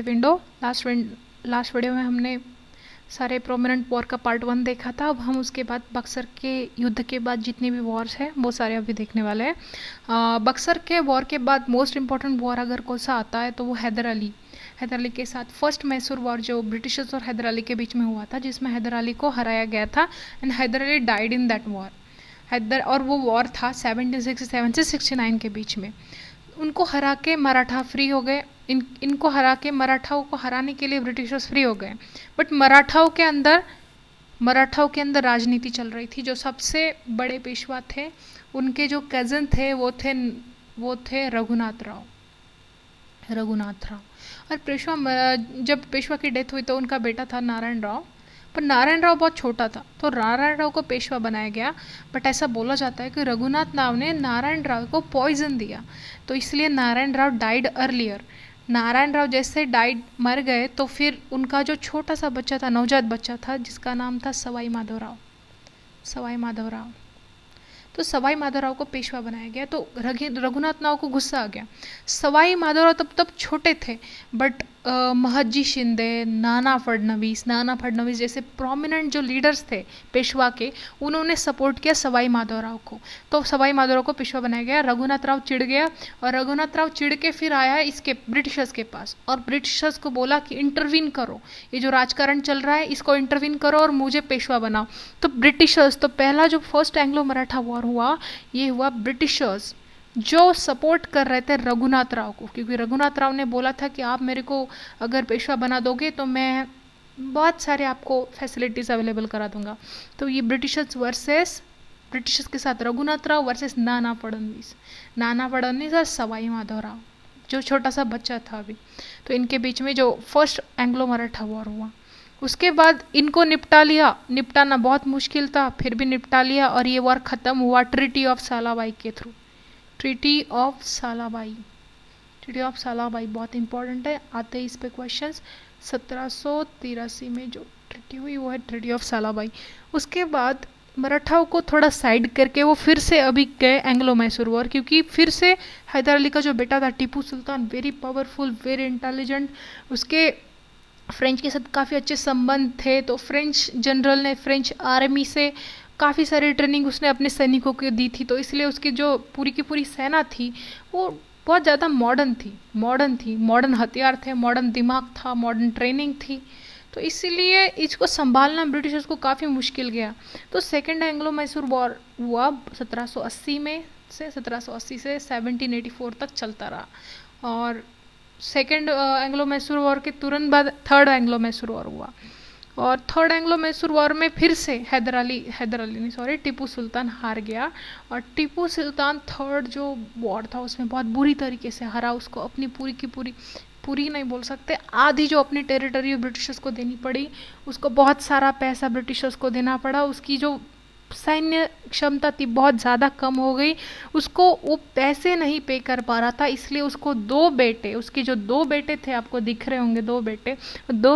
Window last video में हमने सारे प्रोमिनेंट वॉर का पार्ट 1 देखा था। अब हम उसके बाद बक्सर के युद्ध के बाद जितने भी वॉर्स हैं वो सारे अभी देखने वाले हैं। बक्सर के वॉर के बाद मोस्ट इम्पॉर्टेंट वॉर अगर कौन सा आता है तो वो हैदर अली के साथ फर्स्ट मैसूर वॉर जो ब्रिटिशर्स और हैदर अली के बीच में हुआ था, जिसमें हैदर अली को हराया गया था and Hyder Ali died in that war. और वो वॉर था 1767 से 69 के बीच में। उनको हरा के मराठा फ्री हो गए। इनको हरा के मराठाओं को हराने के लिए ब्रिटिशर्स फ्री हो गए। बट मराठाओं के अंदर राजनीति चल रही थी। जो सबसे बड़े पेशवा थे, उनके जो कज़न थे वो थे रघुनाथ राव। और जब पेशवा की डेथ हुई तो उनका बेटा था नारायण राव, पर नारायण राव बहुत छोटा था तो नारायण राव को पेशवा बनाया गया। बट ऐसा बोला जाता है कि रघुनाथ राव ने नारायण राव को पॉइजन दिया, तो इसलिए नारायण राव डाइड अर्लियर। नारायण राव जैसे मर गए तो फिर उनका जो छोटा सा बच्चा था, नवजात बच्चा था, जिसका नाम था सवाई माधवराव। तो सवाई माधवराव को पेशवा बनाया गया। तो रघुनाथ राव को गुस्सा आ गया। सवाई माधवराव तब छोटे थे, बट महजी शिंदे, नाना फडणवीस जैसे प्रोमिनेंट जो लीडर्स थे पेशवा के, उन्होंने सपोर्ट किया सवाई माधवराव को। तो सवाई माधवराव को पेशवा बनाया गया। रघुनाथ राव चिढ़ गया और रघुनाथ राव चिढ़ के फिर आया इसके ब्रिटिशर्स के पास और ब्रिटिशर्स को बोला कि इंटरवीन करो, ये जो राजकारण चल रहा है इसको इंटरवीन करो और मुझे पेशवा बनाओ। तो ब्रिटिशर्स, तो पहला जो फर्स्ट एंग्लो मराठा वॉर हुआ, ये हुआ ब्रिटिशर्स जो सपोर्ट कर रहे थे रघुनाथ राव को, क्योंकि रघुनाथ राव ने बोला था कि आप मेरे को अगर पेशवा बना दोगे तो मैं बहुत सारे आपको फैसिलिटीज़ अवेलेबल करा दूंगा। तो ये ब्रिटिशर्स के साथ रघुनाथ राव वर्सेस नाना फडणवीस और सवाई माधवराव, जो छोटा सा बच्चा था अभी। तो इनके बीच में जो फर्स्ट एंग्लो मराठा वॉर हुआ, उसके बाद इनको निपटाना बहुत मुश्किल था, फिर भी निपटा लिया और ये वॉर ख़त्म हुआ ट्रीटी ऑफ सालाबाई के थ्रू। ट्रीटी ऑफ सालाबाई बहुत इंपॉर्टेंट है, आते हैं इस पे क्वेश्चंस। 1783 में जो ट्रीटी हुई वो है ट्रीटी ऑफ सालाबाई। उसके बाद मराठाओं को थोड़ा साइड करके वो फिर से अभी गए एंग्लो मैसूर वॉर, क्योंकि फिर से हैदर अली का जो बेटा था Tipu Sultan, very powerful, very intelligent, उसके फ्रेंच के साथ काफ़ी अच्छे संबंध थे। तो फ्रेंच जनरल ने फ्रेंच आर्मी से काफ़ी सारी ट्रेनिंग उसने अपने सैनिकों को दी थी, तो इसलिए उसकी जो पूरी की पूरी सेना थी वो बहुत ज़्यादा मॉडर्न हथियार थे, मॉडर्न दिमाग था, मॉडर्न ट्रेनिंग थी। तो इसीलिए इसको संभालना ब्रिटिशर्स को काफ़ी मुश्किल गया। तो सेकेंड एंग्लो मैसूर वॉर हुआ 1780 से 1784 तक चलता रहा। और सेकेंड एंग्लो मैसूर वॉर के तुरंत बाद थर्ड एंग्लो मैसूर वॉर हुआ। और थर्ड एंग्लो मैसूर वॉर में फिर से टीपू सुल्तान हार गया। और टीपू सुल्तान थर्ड जो वॉर था उसमें बहुत बुरी तरीके से हारा। उसको अपनी पूरी नहीं बोल सकते, आधी जो अपनी टेरिटरी ब्रिटिशर्स को देनी पड़ी, उसको बहुत सारा पैसा ब्रिटिशर्स को देना पड़ा। उसकी जो सैन्य क्षमता थी बहुत ज़्यादा कम हो गई, उसको वो पैसे नहीं पे कर पा रहा था, इसलिए उसको उसके जो दो बेटे थे, आपको दिख रहे होंगे दो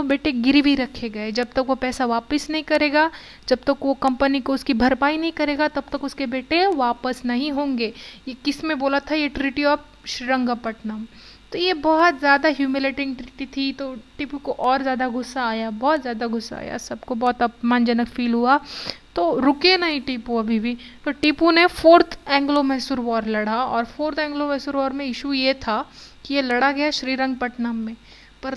बेटे गिरवी रखे गए। जब तक वो पैसा वापस नहीं करेगा, जब तक वो कंपनी को उसकी भरपाई नहीं करेगा, तब तक उसके बेटे वापस नहीं होंगे। ये किस में बोला था? ये ट्रीटी ऑफ श्रीरंगपट्टनम। तो ये बहुत ज़्यादा ह्यूमिलेटिंग ट्रीटी थी। तो टीपू को और ज़्यादा गुस्सा आया, बहुत ज़्यादा गुस्सा आया, सबको बहुत अपमानजनक फील हुआ। तो रुके नहीं टीपू अभी भी। तो टीपू ने फोर्थ एंग्लो मैसूर वॉर लड़ा। और फोर्थ एंग्लो मैसूर वॉर में इशू ये था कि ये लड़ा गया श्रीरंगपट्टनम में। पर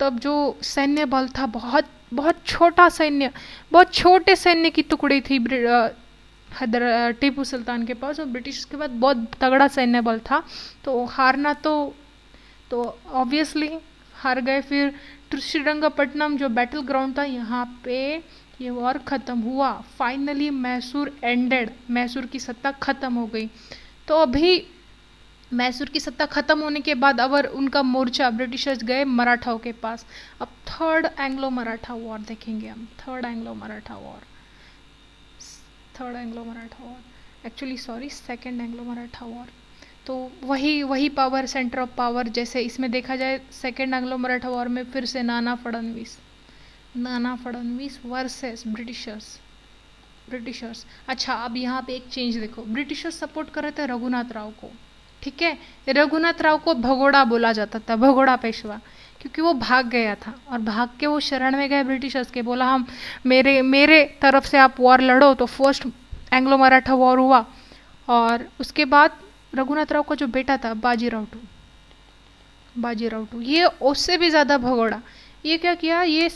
तब जो सैन्य बल था, बहुत छोटा सैन्य, बहुत छोटे सैन्य की टुकड़ी थी टीपू सुल्तान के पास, और ब्रिटिश के बाद बहुत तगड़ा सैन्य बल था। तो हारना तो ऑब्वियसली हार गए। फिर श्रीरंगपट्टनम जो बैटल ग्राउंड था, यहाँ पे ये वॉर ख़त्म हुआ। फाइनली मैसूर एंडेड, मैसूर की सत्ता ख़त्म हो गई। तो अभी मैसूर की सत्ता ख़त्म होने के बाद अब उनका मोर्चा ब्रिटिशर्स गए मराठाओं के पास। अब थर्ड एंग्लो मराठा वॉर देखेंगे हम। Second Anglo Maratha war. तो वही पावर, सेंटर ऑफ पावर, जैसे इसमें देखा जाए सेकेंड एंग्लो मराठा वॉर में फिर से नाना फडणवीस वर्सेस ब्रिटिशर्स। अच्छा, अब यहाँ पे एक चेंज देखो, ब्रिटिशर्स सपोर्ट कर रहे थे रघुनाथ राव को, ठीक है। रघुनाथ राव को भगोड़ा बोला जाता था, भगोड़ा पेशवा, क्योंकि वो भाग गया था और भाग के वो शरण में गए ब्रिटिशर्स के, बोला हम मेरे मेरे तरफ से आप वॉर लड़ो। तो फर्स्ट एंग्लो मराठा वॉर हुआ और उसके बाद रघुनाथ राव का जो बेटा था बाजीराव टू, ये उससे भी ज़्यादा भगोड़ा। ये क्या किया, ये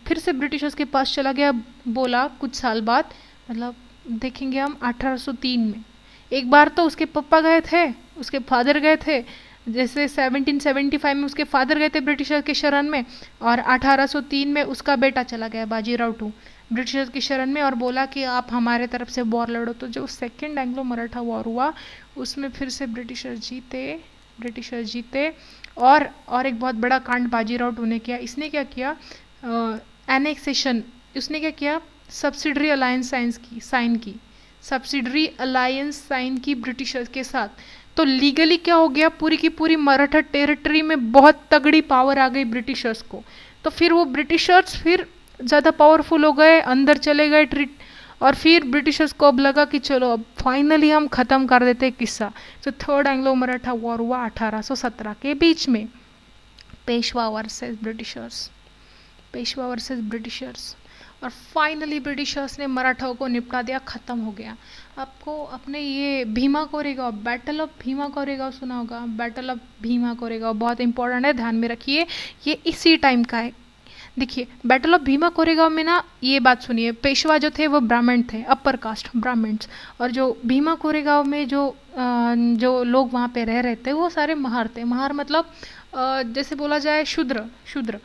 फिर से ब्रिटिशर्स के पास चला गया, बोला कुछ साल बाद, मतलब देखेंगे हम 1803 में। एक बार तो उसके पापा गए थे, उसके फादर गए थे, जैसे 1775 में उसके फादर गए थे ब्रिटिशर के शरण में, और 1803 में उसका बेटा चला गया बाजीराव टू ब्रिटिशर्स की शरण में और बोला कि आप हमारे तरफ से वॉर लड़ो। तो जो सेकेंड एंग्लो मराठा वॉर हुआ उसमें फिर से ब्रिटिशर जीते। और एक बहुत बड़ा कांड बाजीराव टू ने किया। इसने क्या किया, एनेक्सेशन, उसने क्या किया, सब्सिडरी अलायंस साइन की सब्सिडरी अलायंस साइन की ब्रिटिशर्स के साथ। तो लीगली क्या हो गया, पूरी की पूरी मराठा टेरिटरी में बहुत तगड़ी पावर आ गई ब्रिटिशर्स को। तो फिर वो ब्रिटिशर्स फिर ज़्यादा पावरफुल हो गए, अंदर चले गए ट्रीट, और फिर ब्रिटिशर्स को अब लगा कि चलो अब फाइनली हम ख़त्म कर देते हैं किस्सा। तो थर्ड एंग्लो मराठा वॉर हुआ 1817 के बीच में, पेशवा वर्सेस ब्रिटिशर्स। और फाइनली ब्रिटिशर्स ने मराठाओं को निपटा दिया, ख़त्म हो गया। आपको अपने ये भीमा कोरेगांव, बैटल ऑफ भीमा कोरेगांव सुना होगा, बैटल ऑफ भीमा कोरेगांव बहुत इंपॉर्टेंट है, ध्यान में रखिए, ये इसी टाइम का है। देखिए बैटल ऑफ भीमा कोरेगांव में ना, ये बात सुनिए, पेशवा जो थे वो ब्राह्मण थे, अपर कास्ट ब्राह्मण्स, और जो भीमा कोरेगांव में जो लोग वहाँ पे रह रहे थे वो सारे महार थे। महार मतलब जैसे बोला जाए शूद्र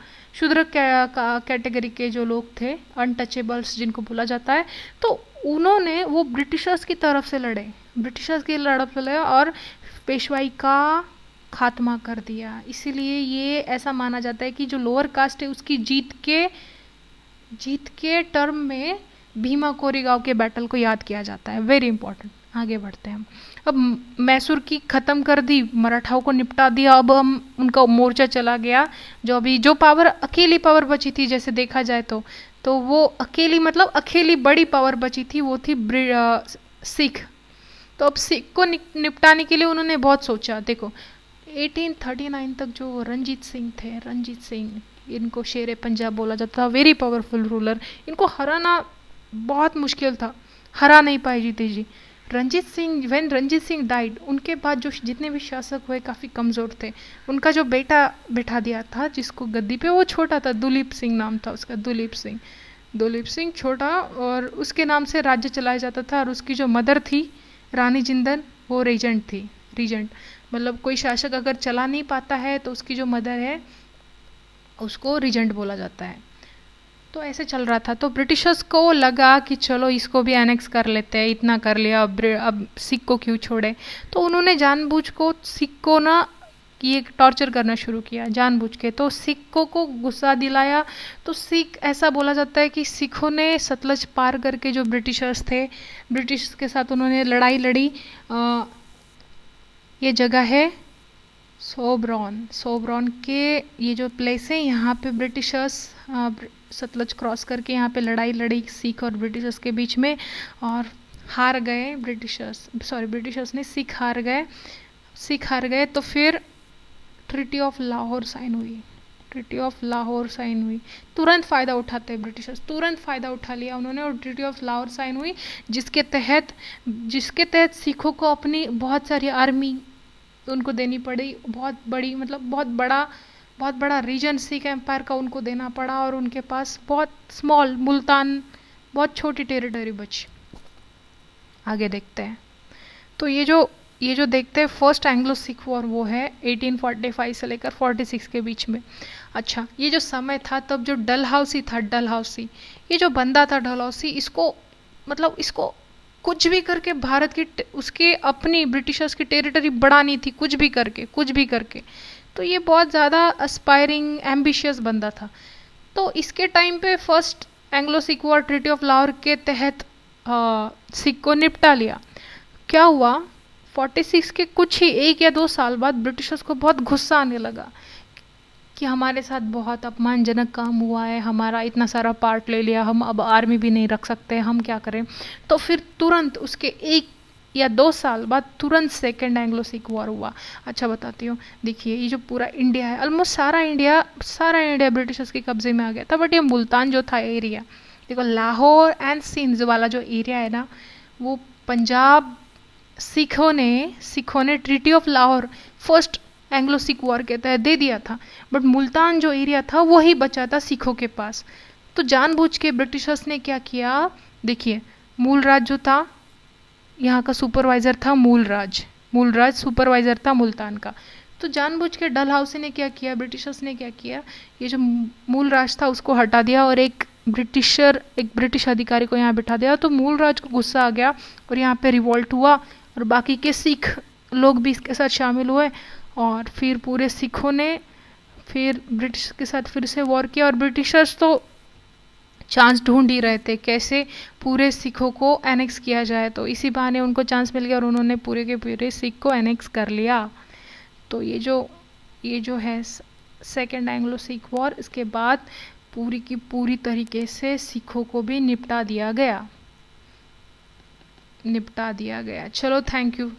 कैटेगरी के जो लोग थे, अनटचेबल्स जिनको बोला जाता है। तो उन्होंने वो ब्रिटिशर्स की तरफ से लड़े और पेशवाई का खात्मा कर दिया। इसीलिए ये ऐसा माना जाता है कि जो लोअर कास्ट है उसकी जीत के टर्म में भीमा कोरेगांव के बैटल को याद किया जाता है। Very important. आगे बढ़ते हैं हम। अब मैसूर की ख़त्म कर दी, मराठाओं को निपटा दिया, अब हम उनका मोर्चा चला गया। जो पावर, अकेली पावर बची थी जैसे देखा जाए तो वो अकेली बड़ी पावर बची थी, वो थी सिख। तो अब सिख को निपटाने के लिए उन्होंने बहुत सोचा। देखो 1839 तक जो रंजीत सिंह, इनको शेर पंजाब बोला जाता था, वेरी पावरफुल रूलर। इनको हराना बहुत मुश्किल था, हरा नहीं पाए जीते जी। रंजीत सिंह डाइड, उनके बाद जो जितने भी शासक हुए काफ़ी कमज़ोर थे। उनका जो बेटा बिठा दिया था जिसको गद्दी पे, वो छोटा था, दुलीप सिंह नाम था उसका, दुलीप सिंह छोटा, और उसके नाम से राज्य चलाया जाता था। और उसकी जो मदर थी रानी जिंदल, वो रीजेंट मतलब कोई शासक अगर चला नहीं पाता है तो उसकी जो मदर है उसको रीजेंट बोला जाता है। तो ऐसे चल रहा था। तो ब्रिटिशर्स को लगा कि चलो इसको भी एनेक्स कर लेते हैं, इतना कर लिया, अब सिख को क्यों छोड़े। तो उन्होंने जानबूझ को सिख को ना ये टॉर्चर करना शुरू किया जानबूझ के। तो सिखों को गुस्सा दिलाया। तो सिख, ऐसा बोला जाता है कि सिखों ने सतलज पार करके जो ब्रिटिशर्स थे, ब्रिटिश के साथ उन्होंने लड़ाई लड़ी। ये जगह है सोब्रॉन के ये जो प्लेस है, यहाँ पे ब्रिटिशर्स सतलज क्रॉस करके यहाँ पे लड़ाई लड़ी सिख और ब्रिटिशर्स के बीच में, और हार गए ब्रिटिशर्स ने, सिख हार गए। तो फिर ट्रीटी ऑफ लाहौर साइन हुई। तुरंत फ़ायदा उठाते ब्रिटिशर्स, तुरंत फ़ायदा उठा लिया उन्होंने, और ट्रीटी ऑफ लाहौर साइन हुई, जिसके तहत सिखों को अपनी बहुत सारी आर्मी उनको देनी पड़ी, बहुत बड़ा रीजन सिख एम्पायर का उनको देना पड़ा, और उनके पास बहुत स्मॉल मुल्तान, बहुत छोटी टेरिटरी बची। आगे देखते हैं। तो ये जो देखते हैं फर्स्ट एंग्लो सिख वॉर, वो है 1845 से लेकर 46 के बीच में। अच्छा, ये जो समय था तब जो डलहौसी, ये जो बंदा था डलहौसी, इसको कुछ भी करके भारत की उसके अपनी ब्रिटिशर्स की टेरिटरी बढ़ानी थी, कुछ भी करके। तो ये बहुत ज़्यादा एस्पायरिंग एम्बिशियस बंदा था। तो इसके टाइम पे first Anglo Sikh war treaty of Lahore के तहत सिख को निपटा लिया। क्या हुआ, 46 के कुछ ही 1 या 2 साल बाद ब्रिटिशर्स को बहुत गुस्सा आने लगा कि हमारे साथ बहुत अपमानजनक काम हुआ है, हमारा इतना सारा पार्ट ले लिया, हम अब आर्मी भी नहीं रख सकते, हम क्या करें। तो फिर तुरंत उसके या 2 साल बाद तुरंत सेकेंड एंग्लो सिख वॉर हुआ। अच्छा बताती हूँ, देखिए ये जो पूरा इंडिया है, ऑलमोस्ट सारा इंडिया ब्रिटिशर्स के कब्जे में आ गया था, बट ये मुल्तान जो था एरिया, देखो लाहौर एंड सिंध वाला जो एरिया है ना, वो पंजाब सिखों ने treaty of Lahore first Anglo Sikh war के तहत दे दिया था, बट मुल्तान जो एरिया था वही बचा था सिखों के पास। तो जानबूझ के ब्रिटिशर्स ने क्या किया, देखिए मूलराज जो था, यहाँ का सुपरवाइज़र था मूलराज सुपरवाइज़र था मुल्तान का। तो जानबूझ के डलहौसी ने क्या किया, ब्रिटिशर्स ने क्या किया, ये जो मूलराज था उसको हटा दिया और एक ब्रिटिश अधिकारी को यहाँ बिठा दिया। तो मूलराज को गुस्सा आ गया और यहाँ पे रिवॉल्ट हुआ और बाकी के सिख लोग भी इसके साथ शामिल हुए, और फिर पूरे सिखों ने फिर ब्रिटिश के साथ फिर से वॉर किया। और ब्रिटिशर्स तो चांस ढूंढ ही रहे थे कैसे पूरे सिखों को एनेक्स किया जाए, तो इसी बहाने उनको चांस मिल गया और उन्होंने पूरे के पूरे सिख को एनेक्स कर लिया। तो ये जो है सेकेंड एंग्लो सिख वॉर, इसके बाद पूरी की पूरी तरीके से सिखों को भी निपटा दिया गया। चलो थैंक यू।